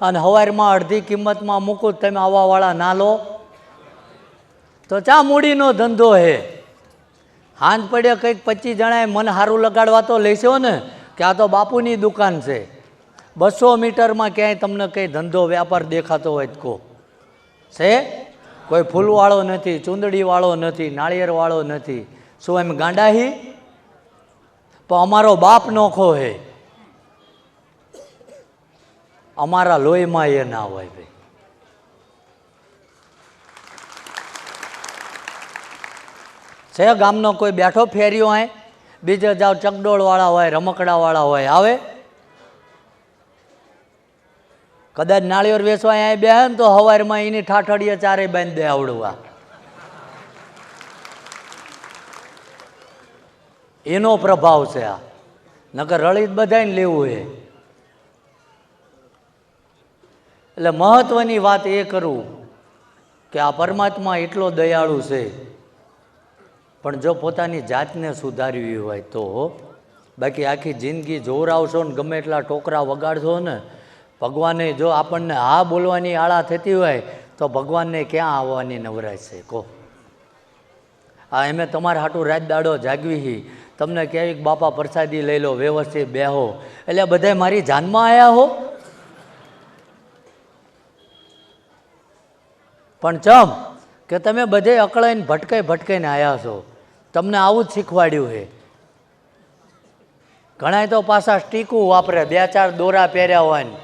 અને હવારમાં અડધી કિંમતમાં મૂકું તમે આવવાવાળા ના લો તો ચા મૂડીનો ધંધો હે. હાંજ પડે કંઈક 25 જણાએ મન સારું લગાડવા તો લેશો ને કે આ તો બાપુની દુકાન છે. 200 મીટરમાં ક્યાંય તમને કંઈ ધંધો વ્યાપાર દેખાતો હોય તો કહો છે? કોઈ ફૂલવાળો નથી, ચૂંદડીવાળો નથી, નાળિયેરવાળો નથી. શું એમ ગાંડાહી? પણ અમારો બાપ નોખો હે, અમારા લોહીમાં એ ના હોય ભાઈ. છે ગામનો કોઈ બેઠો ફેર્યો હોય? બીજે જાઓ ચકડોળવાળા હોય, રમકડાવાળા હોય, આવે? કદાચ નાળિયેર વેચવા અહીંયા બેહે ને તો હવારમાં એની ઠાઠડીએ ચારે બાંધી દે આવડવા. એનો પ્રભાવ છે આ. નકર રળિત બધાને લેવું છે. એટલે મહત્વની વાત એ કરું કે આ પરમાત્મા એટલો દયાળુ છે, પણ જો પોતાની જાતને સુધારવી હોય તો. બાકી આખી જિંદગી જોરાવશો ને ગમે એટલા ટોકરા વગાડશો ને, ભગવાને જો આપણને હા બોલવાની આળા થતી હોય તો ભગવાનને ક્યાં આવવાની નવરાશ છે કહો? આ એમે તમારે હાટું રાત દાડો જાગવી, તમને ક્યાંક બાપા પ્રસાદી લઈ લો, વ્યવસ્થિત બેહો, એટલે બધા મારી જાનમાં આવ્યા હો. પણ ચમ કે તમે બધે અકળાઈને ભટકાઈને આવ્યા છો, તમને આવું જ શીખવાડ્યું છે. ઘણા તો પાછા સ્ટીકું વાપરે, 2-4 દોરા પહેર્યા હોય ને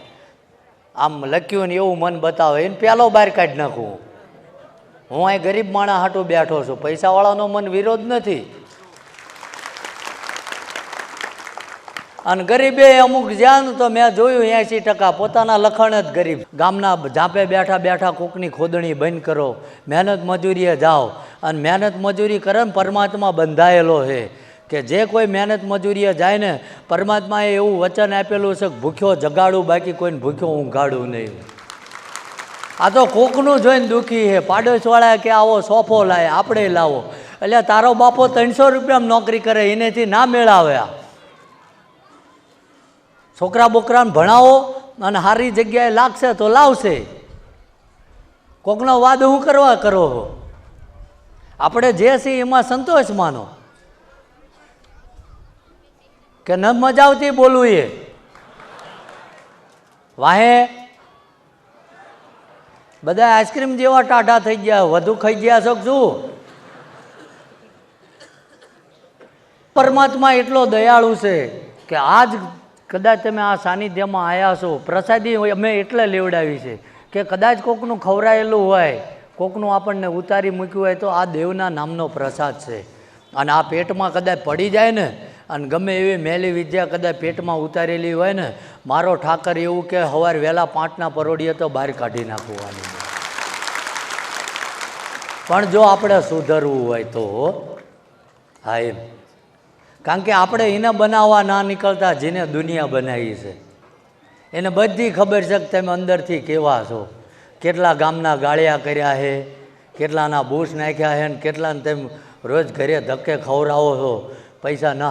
આમ લખ્યું ને એવું મન બતાવે, એને પેલો બહાર કાઢી નાખું. હું અહીં ગરીબ માણસ હાટું બેઠો છું, પૈસાવાળાનો મન વિરોધ નથી. અને ગરીબે અમુક જ્યાં તો મેં જોયું 80% પોતાના લખણ જ ગરીબ. ગામના ઝાંપે બેઠા બેઠા કોકની ખોદણી બંધ કરો, મહેનત મજૂરીએ જાઓ. અને મહેનત મજૂરી કરે ને પરમાત્મા બંધાયેલો છે કે જે કોઈ મહેનત મજૂરીએ જાય ને, પરમાત્માએ એવું વચન આપેલું છે કે ભૂખ્યો જગાડું, બાકી કોઈને ભૂખ્યો ઊંઘાડું નહીં. આ તો કોકનું જોઈને દુઃખી છે. પાડોશવાળા કે આવો સોફો લાવે, આપણે લાવો. એટલે તારો બાપો 300 રૂપિયામાં નોકરી કરે, એનેથી ના મેળાવ્યા. છોકરા બોકરાને ભણાવો અને સારી જગ્યાએ લાગશે તો લાવશે. કોકનો વાદ હું કરવા કરો? આપણે જે છીએ એમાં સંતોષ માનો. કે ન મજા આવતી બોલવું એ વાહે બધા આઈસ્ક્રીમ જેવા ટાઢા થઈ ગયા, વધુ ખાઈ ગયા છો શું? પરમાત્મા એટલો દયાળુ છે કે આજ કદાચ તમે આ સાનિધ્યમાં આવ્યા છો, પ્રસાદી અમે એટલે લેવડાવી છે કે કદાચ કોકનું ખવરાયેલું હોય, કોકનું આપણને ઉતારી મૂક્યું હોય તો આ દેવના નામનો પ્રસાદ છે. અને આ પેટમાં કદાચ પડી જાય ને, અને ગમે એવી મેલી વિદ્યા કદાચ પેટમાં ઉતારેલી હોય ને, મારો ઠાકર એવું કે સવારે વહેલા 5ના પરોડીએ તો બહાર કાઢી નાખવાની. પણ જો આપણે સુધરવું હોય તો હા એમ. કારણ કે આપણે એને બનાવવા ના નીકળતા, જેને દુનિયા બનાવી છે એને બધી ખબર છે કે તમે અંદરથી કેવા છો. કેટલા ગામના ગાળિયા કર્યા છે, કેટલાના બૂસ નાખ્યા છે, ને કેટલાને તમે રોજ ઘરે ધક્કે ખવડાવો છો, પૈસા ન